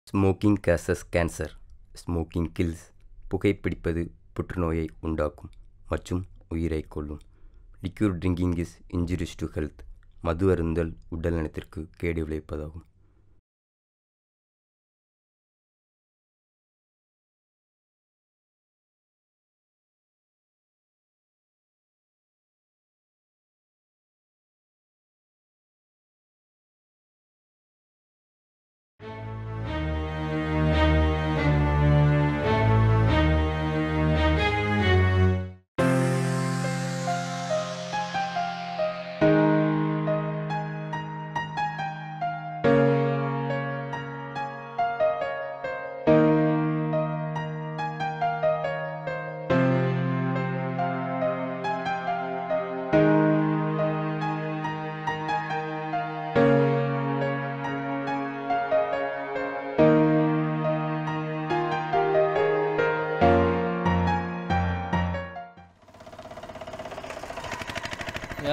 Smoking causes cancer. Smoking kills. புகைப்பிடிப்பது புற்றுநோயை உண்டாக்கும் மற்றும் உயிரை கொல்லும். Liquor drinking is injurious to health. மது அருந்தல் உடல் நலத்திற்கு கேடு விளைவிப்பதாகும்.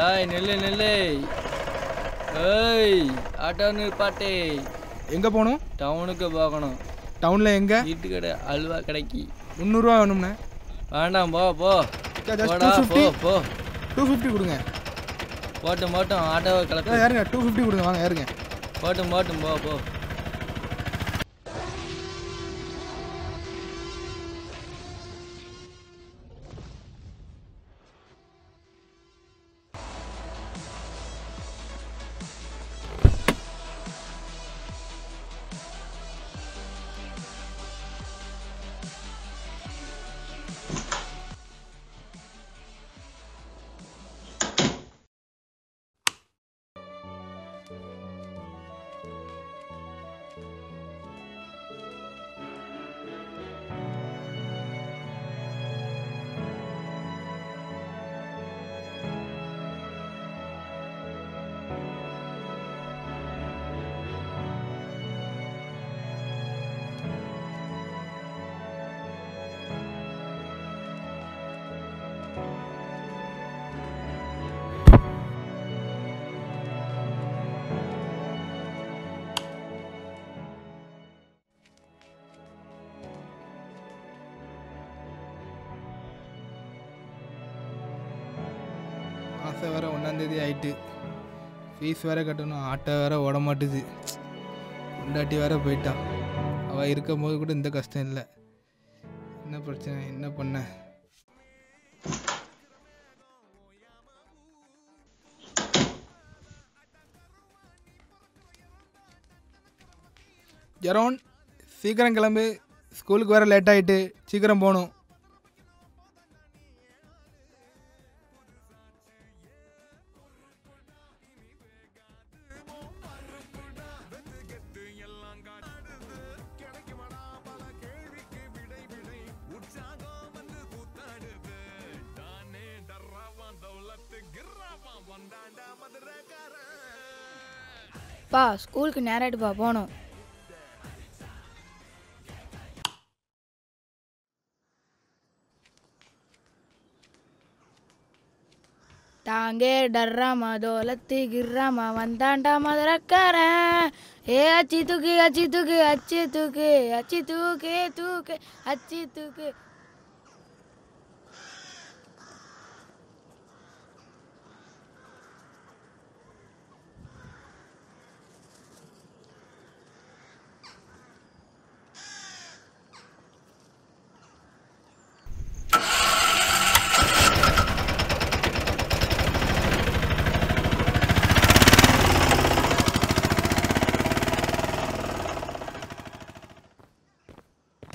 ஏய் நெல்லு நெல்லு. ஏய் ஆட்டோ நிற்பாட்டே. எங்கே போகணும்? டவுனுக்கு போகணும். டவுனில் எங்கே? வீட்டு கடை அல்வா கடைக்கு. 300 வேணும்ண்ணே. வேண்டாம் போ போ போடா போ போ. 250 கொடுங்க. போட்டும் போட்டும் ஆட்டோவை கலக்க. யாருங்க 250 கொடுங்க, வாங்க யாருங்க. போட்டும் போட்டும் போ போ. மாதம் வேறு 1ஆம் தேதி ஆகிட்டு, ஃபீஸ் வேறு கட்டணும், ஆட்டோ வேறு ஓட மாட்டுது, பொண்டாட்டி வேறு போயிட்டா. அவள் இருக்கும் போது கூட இந்த கஷ்டம் இல்லை. என்ன பிரச்சனை, என்ன பண்ண? ஜெரோன் சீக்கிரம் கிளம்பு, ஸ்கூலுக்கு வேறு லேட் ஆகிட்டு, சீக்கிரம் போகணும். பா ஸ்கூலுக்கு நேராயிட்டுப்பா போகணும். தாங்கே டர்ராமா தோலத்து கிர்ராமா வந்தாண்டா மதுரக்காரன். ஏ அச்சி தூக்கு அச்சி தூக்கு அச்சி தூக்கு அச்சி தூக்கு தூக்கு அச்சி தூக்கு.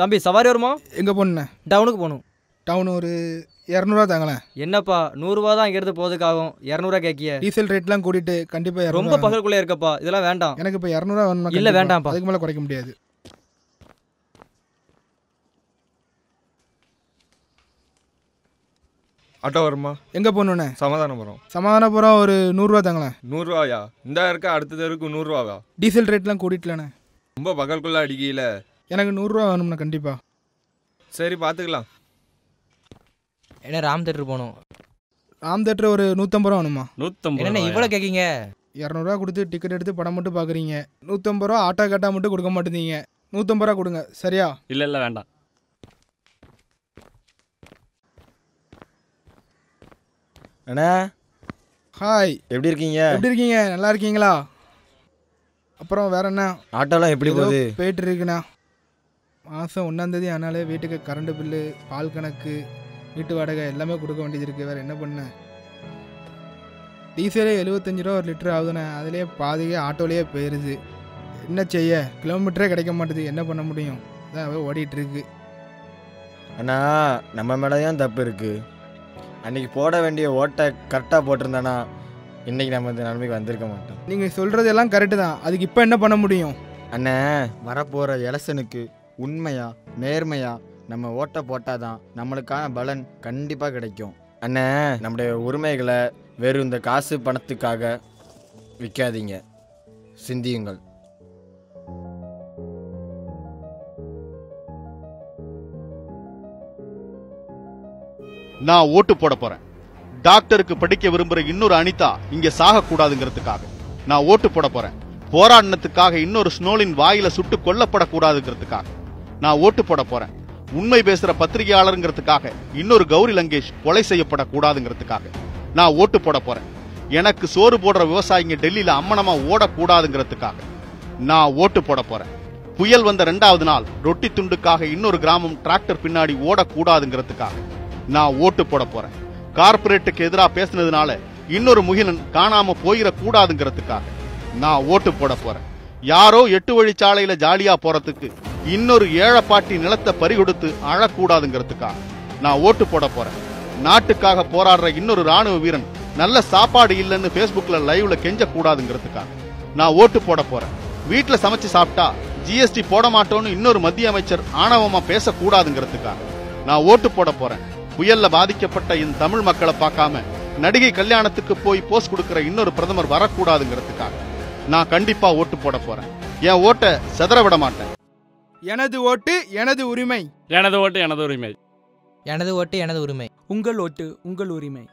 தம்பி சவாரி வருமா? எங்கே போகணுண்ணே? டவுனுக்கு போகணும். டவுன் ஒரு 200 தாங்களேன். என்னப்பா 100 ரூபா தான் இங்கேருந்து போகிறதுக்காகும், 200 கேட்கிய. டீசல் ரேட்லாம் கூட்டிட்டு கண்டிப்பாக ரொம்ப பகலுக்குள்ளே இருக்கப்பா, இதெல்லாம் வேண்டாம். எனக்கு இப்போ 200 வேணுமா? இல்லை வேண்டாம்ப்பா, அதுக்கு மேலே குறைக்க முடியாது. ஆட்டோ வருமா? எங்கே போகணுண்ணே? சமாதானபுரம். சமாதானபுரம் ஒரு 100 தாங்களேன். 100 ரூபாயா? இந்த இருக்க அடுத்த தெருக்கு 100 ரூபாவா? டீசல் ரேட்லாம் கூட்டிட்டலண்ணே. ரொம்ப பகலுக்குள்ளே அடிக்கல. எனக்கு 100 ரூபா வேணும்ண்ணா கண்டிப்பாக. சரி பார்த்துக்கலாம். என்ன ராம் தேட்டர் போகணும். ராம் தேட்டர் ஒரு 150 ரூபா வேணுமா? 150. என்ன இவ்வளோ கேட்கீங்க? 200 ரூபா கொடுத்து டிக்கெட் எடுத்து படம் மட்டும் பார்க்குறீங்க. 150 ரூபா ஆட்டோ கேட்டால் மட்டும் கொடுக்க மாட்டேங்க. 150 ரூபா கொடுங்க சரியா? இல்லை இல்லை வேண்டாம். அண்ணா ஹாய், எப்படி இருக்கீங்க? எப்படி இருக்கீங்க? நல்லா இருக்கீங்களா? அப்புறம் வேற என்ன? ஆட்டோலாம் எப்படி போகுது? போயிட்டு இருக்குண்ணா. மாதம் 1ஆம் தேதி ஆனாலே வீட்டுக்கு கரண்ட் பில்லு, பால் கணக்கு, வீட்டு வாடகை எல்லாமே கொடுக்க வேண்டியது இருக்குது. வேறு என்ன பண்ண? டீசலே 75 ரூபா ஒரு லிட்டர் ஆகுதுண்ணே. அதுலேயே பாதியே ஆட்டோலேயே போயிடுது. என்ன செய்ய? கிலோமீட்டரே கிடைக்க மாட்டேது. என்ன பண்ண முடியும்? அதான் ஓடிட்டுருக்கு. அண்ணா நம்ம மேலேயும் தப்பு இருக்குது. அன்றைக்கி போட வேண்டிய ஓட்டை கரெக்டாக போட்டிருந்தானா இன்றைக்கி நம்ம இந்த நிலைமைக்கு வந்திருக்க மாட்டோம். நீங்கள் சொல்கிறதெல்லாம் கரெக்டு தான். அதுக்கு இப்போ என்ன பண்ண முடியும்? அண்ணே வரப்போகிற எலெக்ஷனுக்கு உண்மையாக நேர்மையாக நம்ம ஓட்டை போட்டால் தான் நம்மளுக்கான பலன் கண்டிப்பாக கிடைக்கும். அண்ணே நம்முடைய உரிமைகளை வெறும் இந்த காசு பணத்துக்காக விற்காதீங்க, சிந்தியுங்கள். நான் ஓட்டு போட போறேன். டாக்டருக்கு படிக்க விரும்புற இன்னொரு அனிதா இங்க சாக கூடாதுங்கிறதுக்காக நான் ஓட்டு போட போறேன். போராடினத்துக்காக இன்னொரு ஸ்னோலின் வாயில சுட்டு கொல்லப்படக்கூடாதுங்கிறதுக்காக நான் ஓட்டு போட போறேன். உண்மை பேசுற பத்திரிகையாளருங்கிறதுக்காக இன்னொரு கௌரி லங்கேஷ் கொலை செய்யப்படக்கூடாதுங்கிறதுக்காக நான் ஓட்டு போட போறேன். எனக்கு சோறு போடுற விவசாயிங்க டெல்லியில அம்மனமா ஓடக்கூடாதுங்கிறதுக்காக நான் ஓட்டு போட போறேன். புயல் வந்த 2வது நாள் ரொட்டி துண்டுக்காக இன்னொரு கிராமம் டிராக்டர் பின்னாடி ஓடக்கூடாதுங்கிறதுக்காக நான் ஓட்டு போட போறேன். கார்பரேட்டுக்கு எதிராக பேசினதுனால இன்னொரு முகிலன் காணாம போயிட கூடாதுங்கிறதுக்காக நான் ஓட்டு போட போறேன். யாரோ 8 வழிச்சாலையில ஜாலியா போறதுக்கு இன்னொரு ஏழைப்பாட்டி நிலத்தை பறிகொடுத்து அழக்கூடாதுங்கிறதுக்காக நான் ஓட்டு போட போறேன். நாட்டுக்காக போராடுற இன்னொரு ராணுவ வீரன் நல்ல சாப்பாடு இல்லைன்னு பேஸ்புக்ல லைவ்ல கெஞ்ச கூடாதுங்கிறதுக்காக நான் ஓட்டு போட போறேன். வீட்டுல சமைச்சு சாப்பிட்டா ஜிஎஸ்டி போட மாட்டோம்னு இன்னொரு மத்திய அமைச்சர் ஆணவமா பேசக்கூடாதுங்கிறதுக்காக நான் ஓட்டு போட போறேன். புயல்ல பாதிக்கப்பட்ட என் தமிழ் மக்களை பார்க்காம நடிகை கல்யாணத்துக்கு போய் போஸ்ட் கொடுக்கிற இன்னொரு பிரதமர் வரக்கூடாதுங்கிறதுக்காக நான் கண்டிப்பா ஓட்டு போட போறேன். என் ஓட்டை சிதற விட மாட்டேன். எனது ஓட்டு எனது உரிமை. எனது ஓட்டு எனது உரிமை. எனது ஓட்டு எனது உரிமை. உங்கள் ஓட்டு உங்கள் உரிமை.